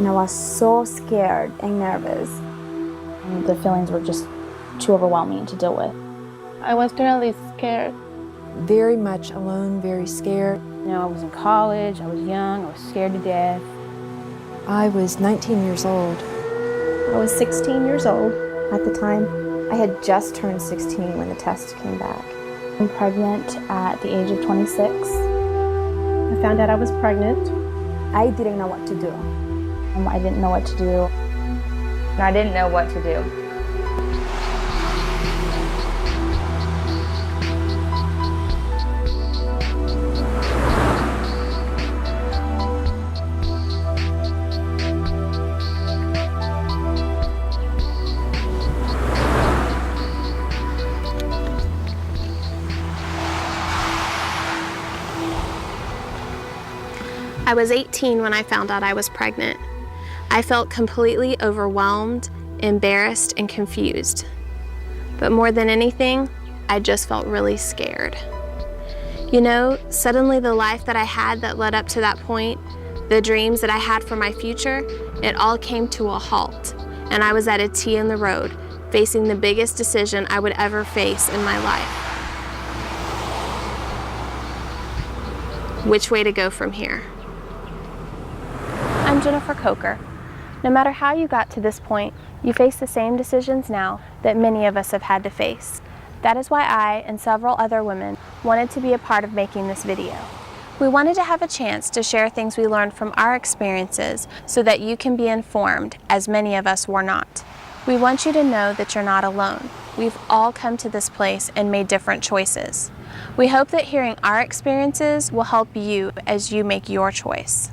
and I was so scared and nervous. And the feelings were just too overwhelming to deal with. I was really scared. Very much alone, very scared. You know, I was in college, I was young, I was scared to death. I was 19 years old. I was 16 years old at the time. I had just turned 16 when the test came back. I'm pregnant at the age of 26. I found out I was pregnant. I didn't know what to do. I didn't know what to do. I didn't know what to do. I was 18 when I found out I was pregnant. I felt completely overwhelmed, embarrassed, and confused. But more than anything, I just felt really scared. You know, suddenly the life that I had that led up to that point, the dreams that I had for my future, it all came to a halt. And I was at a T in the road, facing the biggest decision I would ever face in my life. Which way to go from here? I'm Jennifer Coker. No matter how you got to this point, you face the same decisions now that many of us have had to face. That is why I and several other women wanted to be a part of making this video. We wanted to have a chance to share things we learned from our experiences so that you can be informed, as many of us were not. We want you to know that you're not alone. We've all come to this place and made different choices. We hope that hearing our experiences will help you as you make your choice.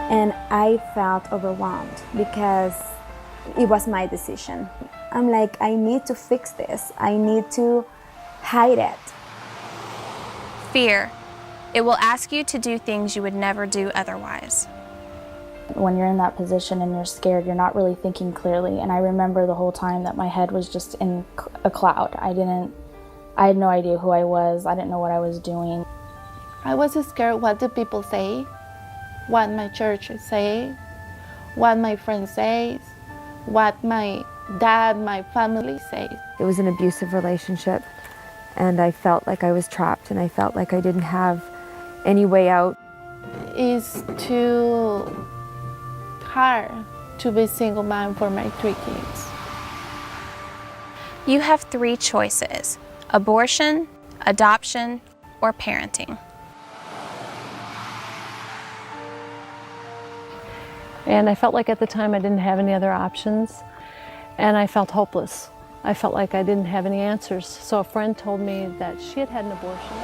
And I felt overwhelmed because it was my decision. I'm like, I need to fix this. I need to hide it. Fear. It will ask you to do things you would never do otherwise. When you're in that position and you're scared, you're not really thinking clearly. And I remember the whole time that my head was just in a cloud. I had no idea who I was. I didn't know what I was doing. I was scared what the people say, what my church say, what my friends say, what my dad, my family says. It was an abusive relationship, and I felt like I was trapped, and I felt like I didn't have any way out. It's too hard to be a single mom for my 3 kids. You have 3 choices: abortion, adoption, or parenting. And I felt like at the time I didn't have any other options, and I felt hopeless. I felt like I didn't have any answers. So a friend told me that she had had an abortion.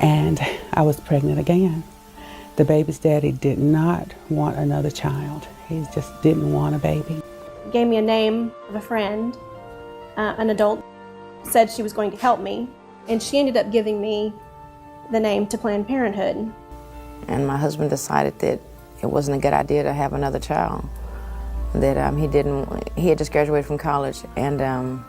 And I was pregnant again. The baby's daddy did not want another child. He just didn't want a baby. Gave me a name of a friend, an adult, said she was going to help me, and she ended up giving me the name to Planned Parenthood. And my husband decided that it wasn't a good idea to have another child. That he had just graduated from college, and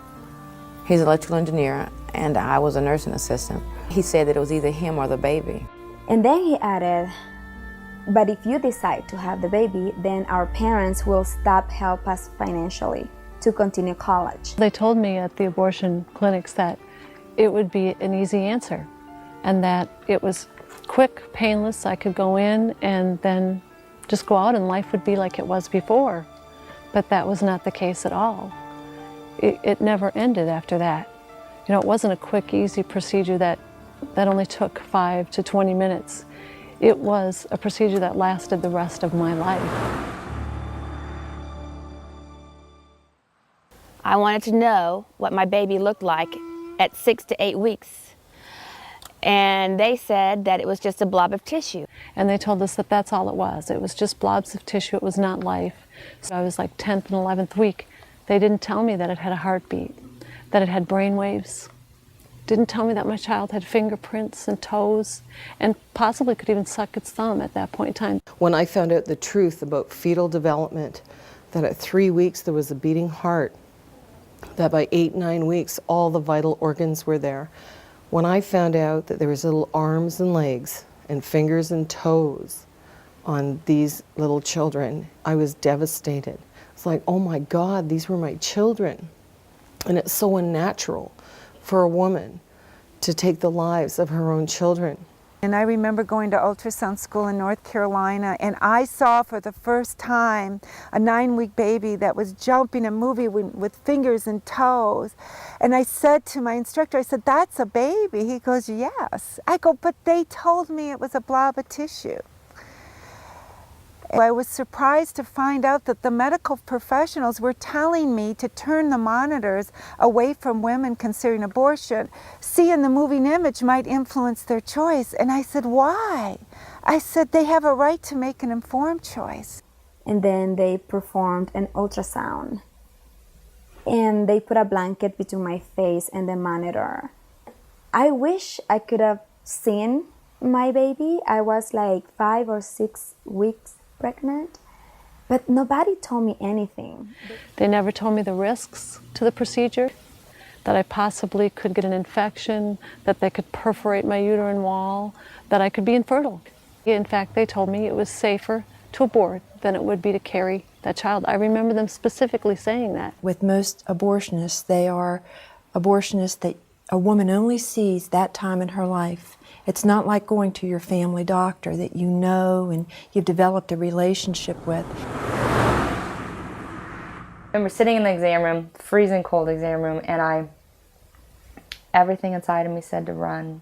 he's an electrical engineer, and I was a nursing assistant. He said that it was either him or the baby. And then he added, but if you decide to have the baby, then our parents will stop help us financially to continue college. They told me at the abortion clinics that it would be an easy answer, and that it was quick, painless. I could go in and then just go out and life would be like it was before. But that was not the case at all. It never ended after that. You know, it wasn't a quick, easy procedure that only took 5 to 20 minutes. It was a procedure that lasted the rest of my life. I wanted to know what my baby looked like at 6 to 8 weeks. And they said that it was just a blob of tissue. And they told us that that's all it was. It was just blobs of tissue. It was not life. So I was like 10th and 11th week. They didn't tell me that it had a heartbeat, that it had brain waves. Didn't tell me that my child had fingerprints and toes, and possibly could even suck its thumb at that point in time. When I found out the truth about fetal development, that at 3 weeks there was a beating heart, that by 8, 9 weeks, all the vital organs were there. When I found out that there was little arms and legs and fingers and toes on these little children, I was devastated. It's like, oh my God, these were my children. And it's so unnatural for a woman to take the lives of her own children. And I remember going to ultrasound school in North Carolina, and I saw for the first time a 9-week baby that was jumping and moving with fingers and toes. And I said to my instructor, I said, "That's a baby." He goes, "Yes." I go, "But they told me it was a blob of tissue." I was surprised to find out that the medical professionals were telling me to turn the monitors away from women considering abortion. Seeing the moving image might influence their choice. And I said, "Why?" I said, "They have a right to make an informed choice." And then they performed an ultrasound. And they put a blanket between my face and the monitor. I wish I could have seen my baby. I was like 5 or 6 weeks pregnant, but nobody told me anything. They never told me the risks to the procedure, that I possibly could get an infection, that they could perforate my uterine wall, that I could be infertile. In fact, they told me it was safer to abort than it would be to carry that child. I remember them specifically saying that. With most abortionists, they are abortionists that a woman only sees that time in her life. It's not like going to your family doctor that you know and you've developed a relationship with. I remember sitting in the exam room, freezing cold exam room, and everything inside of me said to run.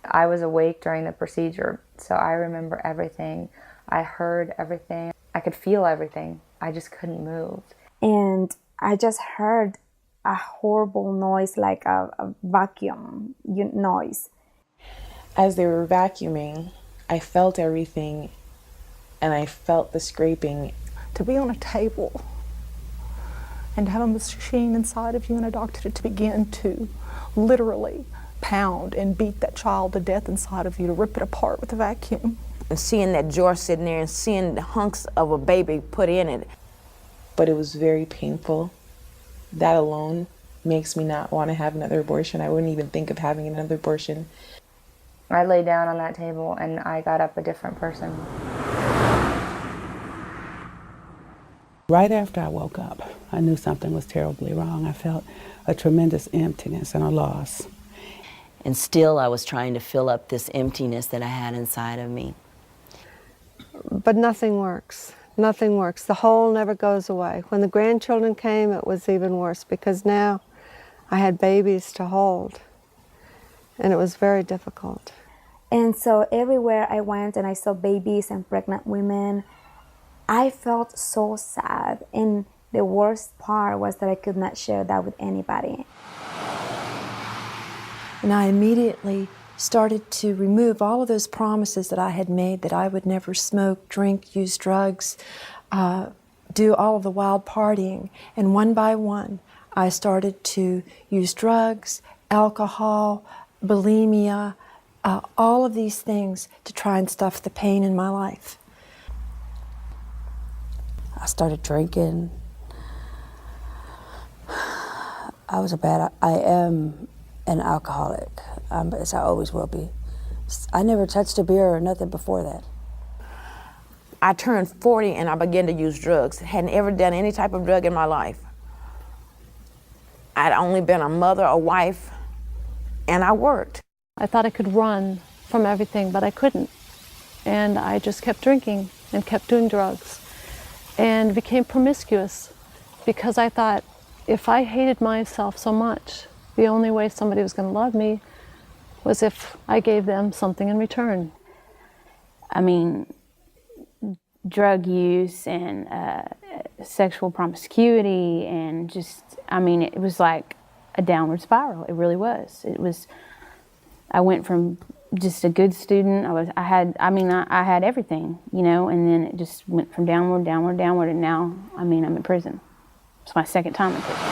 I was awake during the procedure, so I remember everything. I heard everything. I could feel everything. I just couldn't move. And I just heard a horrible noise, like a vacuum noise. As they were vacuuming, I felt everything, and I felt the scraping. To be on a table and have a machine inside of you and a doctor to begin to literally pound and beat that child to death inside of you, to rip it apart with a vacuum. And seeing that jar sitting there and seeing the hunks of a baby put in it. But it was very painful. That alone makes me not want to have another abortion. I wouldn't even think of having another abortion. I lay down on that table and I got up a different person. Right after I woke up, I knew something was terribly wrong. I felt a tremendous emptiness and a loss. And still I was trying to fill up this emptiness that I had inside of me. But nothing works. Nothing works. The hole never goes away. When the grandchildren came, it was even worse because now I had babies to hold. And it was very difficult. And so everywhere I went and I saw babies and pregnant women, I felt so sad. And the worst part was that I could not share that with anybody. And I immediately started to remove all of those promises that I had made, that I would never smoke, drink, use drugs, do all of the wild partying. And one by one, I started to use drugs, alcohol, bulimia, all of these things to try and stuff the pain in my life. I started drinking. I am an alcoholic, as I always will be. I never touched a beer or nothing before that. I turned 40 and I began to use drugs. Hadn't ever done any type of drug in my life. I'd only been a mother, a wife, and I worked. I thought I could run from everything, but I couldn't. And I just kept drinking and kept doing drugs and became promiscuous because I thought if I hated myself so much, the only way somebody was going to love me was if I gave them something in return. I mean, drug use and sexual promiscuity and just, I mean, it was like a downward spiral. It really was. I went from just a good student. I had everything, you know, and then it just went from downward, downward, downward, and now, I mean, I'm in prison. It's my second time in prison.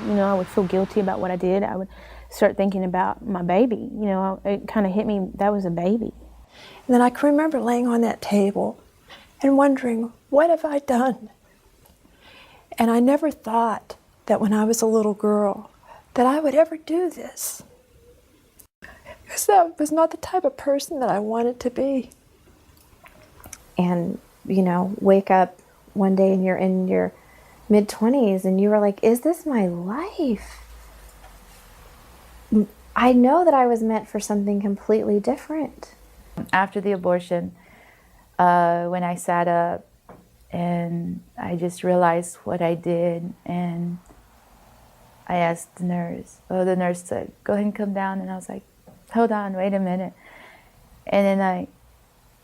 You know, I would feel guilty about what I did. I would start thinking about my baby. You know, it kind of hit me, that was a baby. And then I can remember laying on that table and wondering, what have I done? And I never thought that when I was a little girl that I would ever do this. Because that was not the type of person that I wanted to be. And, you know, wake up one day and you're in your mid-20s and you were like, is this my life? I know that I was meant for something completely different. After the abortion, when I sat up and I just realized what I did, and I asked the nurse, the nurse said, go ahead and come down. And I was like, hold on, wait a minute. And then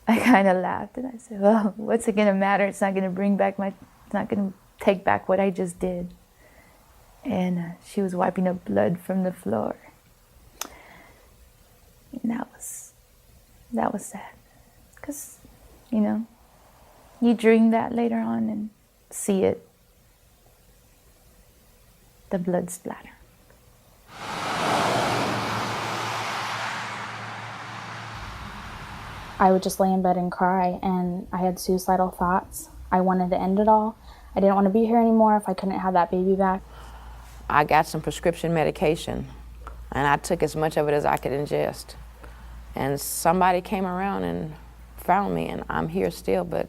I kind of laughed and I said, well, what's it gonna matter? It's not gonna it's not gonna take back what I just did. And she was wiping up blood from the floor. And that was sad. Because, you know, you dream that later on and see it, the blood splatter. I would just lay in bed and cry, and I had suicidal thoughts. I wanted to end it all. I didn't want to be here anymore if I couldn't have that baby back. I got some prescription medication, and I took as much of it as I could ingest. And somebody came around and found me, and I'm here still, but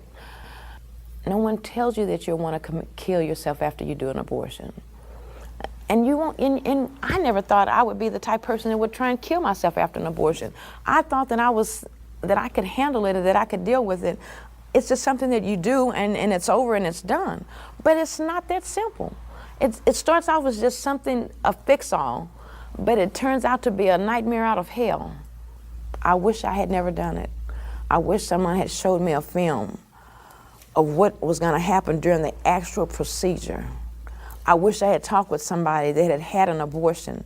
no one tells you that you'll want to kill yourself after you do an abortion. And you won't, and I never thought I would be the type of person that would try and kill myself after an abortion. I thought that I could handle it, or that I could deal with it. It's just something that you do, and it's over and it's done. But it's not that simple. It starts off as just something, a fix-all, but it turns out to be a nightmare out of hell. I wish I had never done it. I wish someone had showed me a film of what was going to happen during the actual procedure. I wish I had talked with somebody that had had an abortion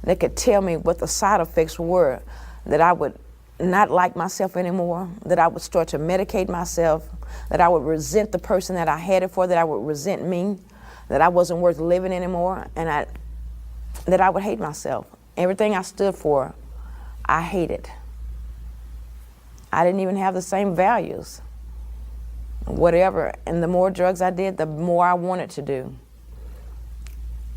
that could tell me what the side effects were, that I would not like myself anymore, that I would start to medicate myself, that I would resent the person that I had it for, that I would resent me, that I wasn't worth living anymore, and that I would hate myself. Everything I stood for, I hated. I didn't even have the same values, whatever. And the more drugs I did, the more I wanted to do.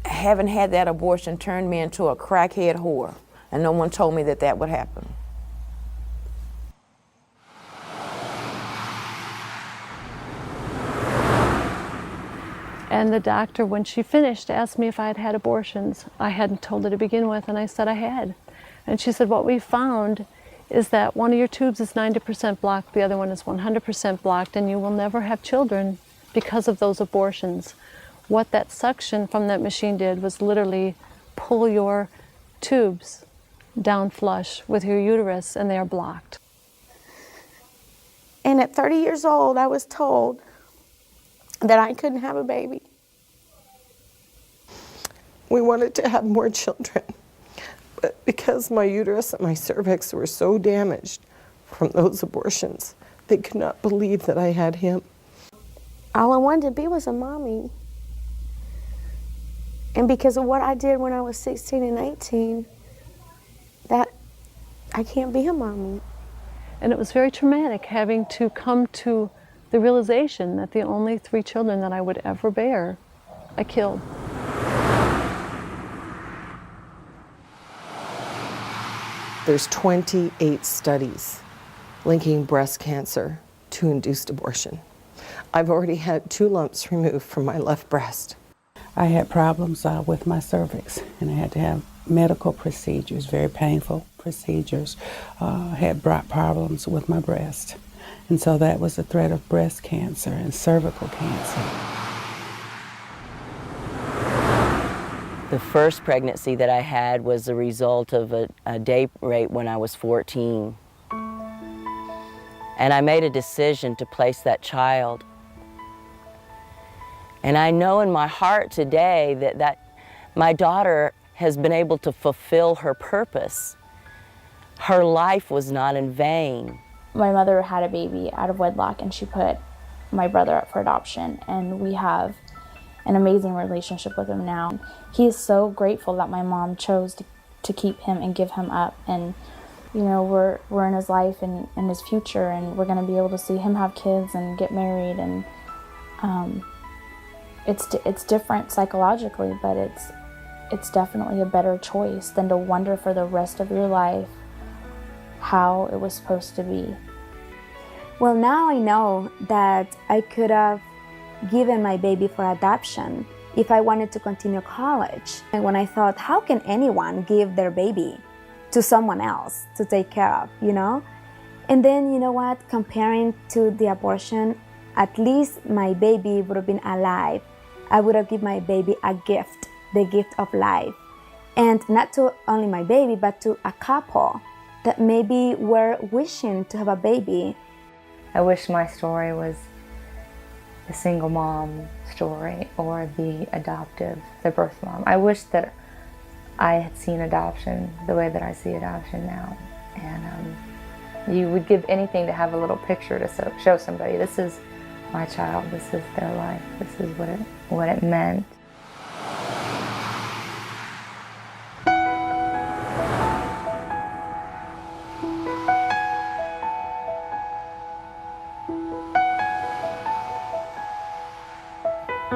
Having had that abortion turned me into a crackhead whore, and no one told me that that would happen. And the doctor, when she finished, asked me if I had had abortions. I hadn't told her to begin with, and I said I had. And she said, what we found is that one of your tubes is 90% blocked, the other one is 100% blocked, and you will never have children because of those abortions. What that suction from that machine did was literally pull your tubes down flush with your uterus, and they are blocked. And at 30 years old, I was told that I couldn't have a baby. We wanted to have more children, but because my uterus and my cervix were so damaged from those abortions, they could not believe that I had him. All I wanted to be was a mommy. And because of what I did when I was 16 and 18, that I can't be a mommy. And it was very traumatic having to come to the realization that the only 3 children that I would ever bear, I killed. There's 28 studies linking breast cancer to induced abortion. I've already had 2 lumps removed from my left breast. I had problems with my cervix, and I had to have medical procedures, very painful procedures. Had brought problems with my breast. And so that was a threat of breast cancer and cervical cancer. The first pregnancy that I had was the result of a date rape when I was 14. And I made a decision to place that child. And I know in my heart today that my daughter has been able to fulfill her purpose. Her life was not in vain. My mother had a baby out of wedlock, and she put my brother up for adoption, and we have an amazing relationship with him now. He is so grateful that my mom chose to keep him and give him up, and you know, we're in his life and in his future, and we're going to be able to see him have kids and get married, and it's different psychologically, but it's definitely a better choice than to wonder for the rest of your life how it was supposed to be. Well, now I know that I could have given my baby for adoption if I wanted to continue college. And when I thought, how can anyone give their baby to someone else to take care of, you know? And then, you know what, comparing to the abortion, at least my baby would have been alive. I would have given my baby a gift, the gift of life. And not to only my baby, but to a couple that maybe were wishing to have a baby. I wish my story was the single mom story or the adoptive, the birth mom. I wish that I had seen adoption the way that I see adoption now. And you would give anything to have a little picture to show somebody, this is my child, this is their life, this is what it meant.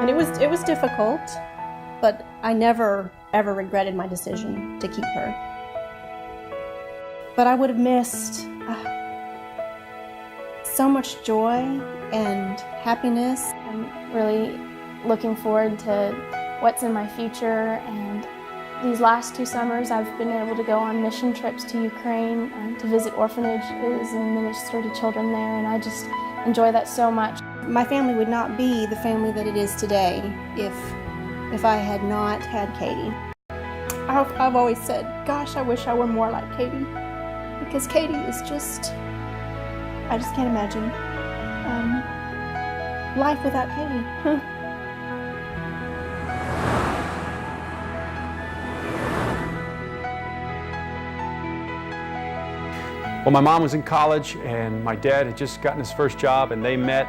And it was difficult, but I never ever regretted my decision to keep her. But I would have missed so much joy and happiness. I'm really looking forward to what's in my future, and these last 2 summers I've been able to go on mission trips to Ukraine and to visit orphanages and minister to children there, and I just enjoy that so much. My family would not be the family that it is today if I had not had Katie. I've always said, gosh, I wish I were more like Katie, because Katie is just, I just can't imagine life without Katie. Well, my mom was in college and my dad had just gotten his first job, and they met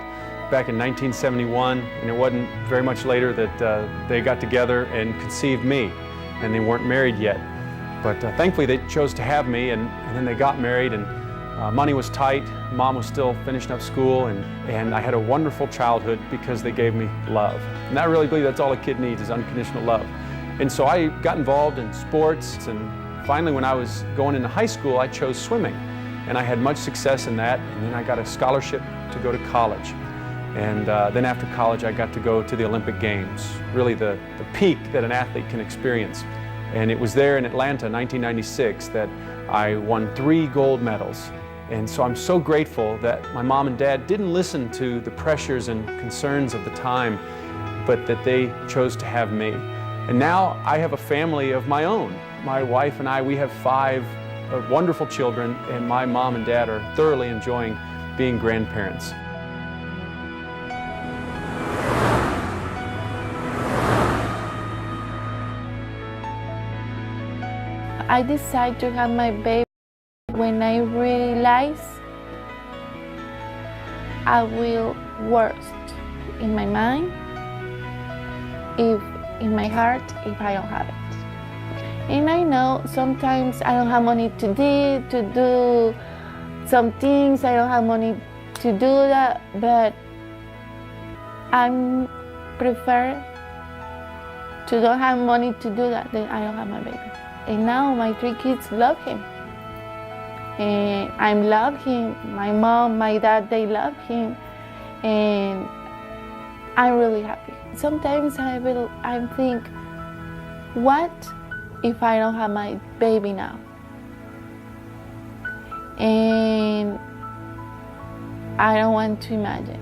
back in 1971, and it wasn't very much later that they got together and conceived me, and they weren't married yet. But thankfully they chose to have me, and then they got married, and money was tight, mom was still finishing up school, and I had a wonderful childhood because they gave me love. And I really believe that's all a kid needs, is unconditional love. And so I got involved in sports, and finally when I was going into high school, I chose swimming. And I had much success in that, and then I got a scholarship to go to college. And then after college, I got to go to the Olympic Games, really the peak that an athlete can experience. And it was there in Atlanta, 1996, that I won 3 gold medals. And so I'm so grateful that my mom and dad didn't listen to the pressures and concerns of the time, but that they chose to have me. And now I have a family of my own. My wife and I, we have 5 wonderful children, and my mom and dad are thoroughly enjoying being grandparents. I decided to have my baby when I realized I will worst in my mind, if in my heart, if I don't have it. And I know sometimes I don't have money to do some things, I don't have money to do that, but I prefer to don't have money to do that than I don't have my baby. And now my 3 kids love him. And I love him, my mom, my dad, they love him. And I'm really happy. Sometimes I think, what if I don't have my baby now? And I don't want to imagine.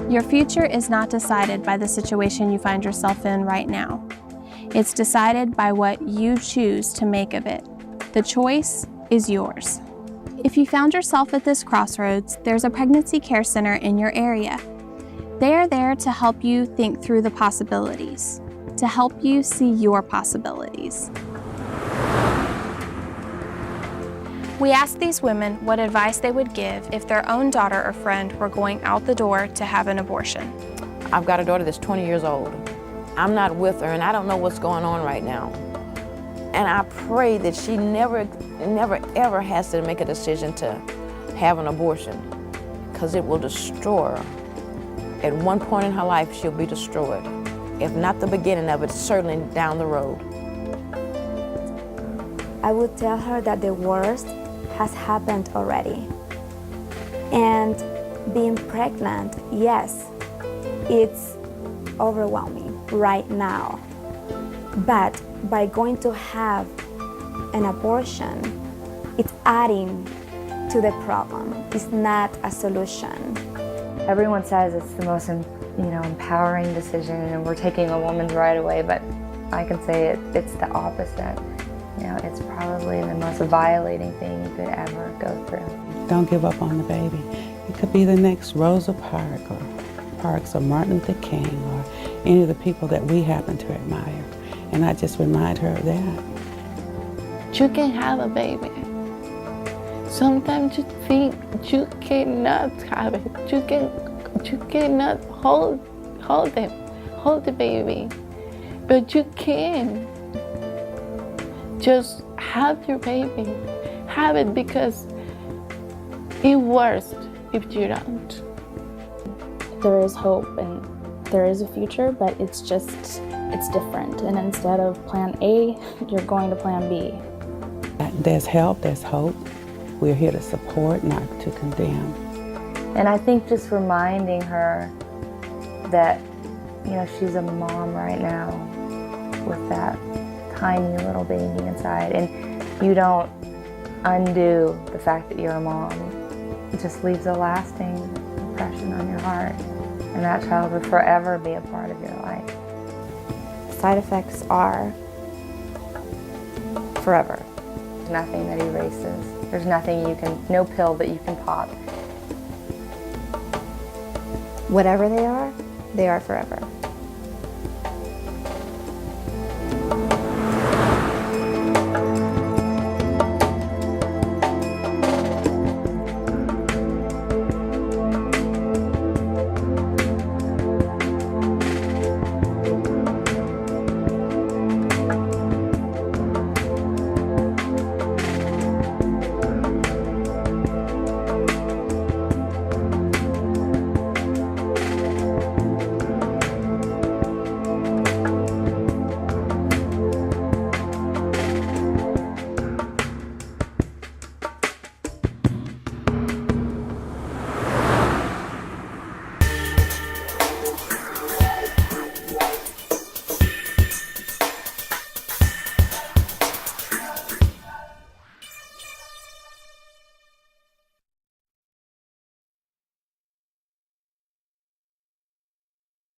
Your future is not decided by the situation you find yourself in right now. It's decided by what you choose to make of it. The choice is yours. If you found yourself at this crossroads, there's a pregnancy care center in your area. They are there to help you think through the possibilities, to help you see your possibilities. We asked these women what advice they would give if their own daughter or friend were going out the door to have an abortion. I've got a daughter that's 20 years old. I'm not with her, and I don't know what's going on right now. And I pray that she never ever has to make a decision to have an abortion, because it will destroy her. At one point in her life, she'll be destroyed. If not the beginning of it, certainly down the road. I would tell her that the worst has happened already. And being pregnant, yes, it's overwhelming right now. But by going to have an abortion, it's adding to the problem. It's not a solution. Everyone says it's the most, empowering decision, and we're taking a woman's right away, but I can say it's the opposite. It's probably the most violating thing you could ever go through. Don't give up on the baby. It could be the next Rosa Parks or Martin Luther King or any of the people that we happen to admire. And I just remind her of that. You can have a baby. Sometimes you think you cannot have it. You cannot hold the baby, but you can. Just have your baby. Have it, because it's worse if you don't. There is hope and there is a future, but it's different. And instead of plan A, you're going to plan B. There's help, there's hope. We're here to support, not to condemn. And I think just reminding her that, she's a mom right now with that tiny little baby inside, and you don't undo the fact that you're a mom. It just leaves a lasting impression on your heart, and that child will forever be a part of your life. Side effects are forever. There's nothing that erases. There's nothing no pill that you can pop. Whatever they are forever.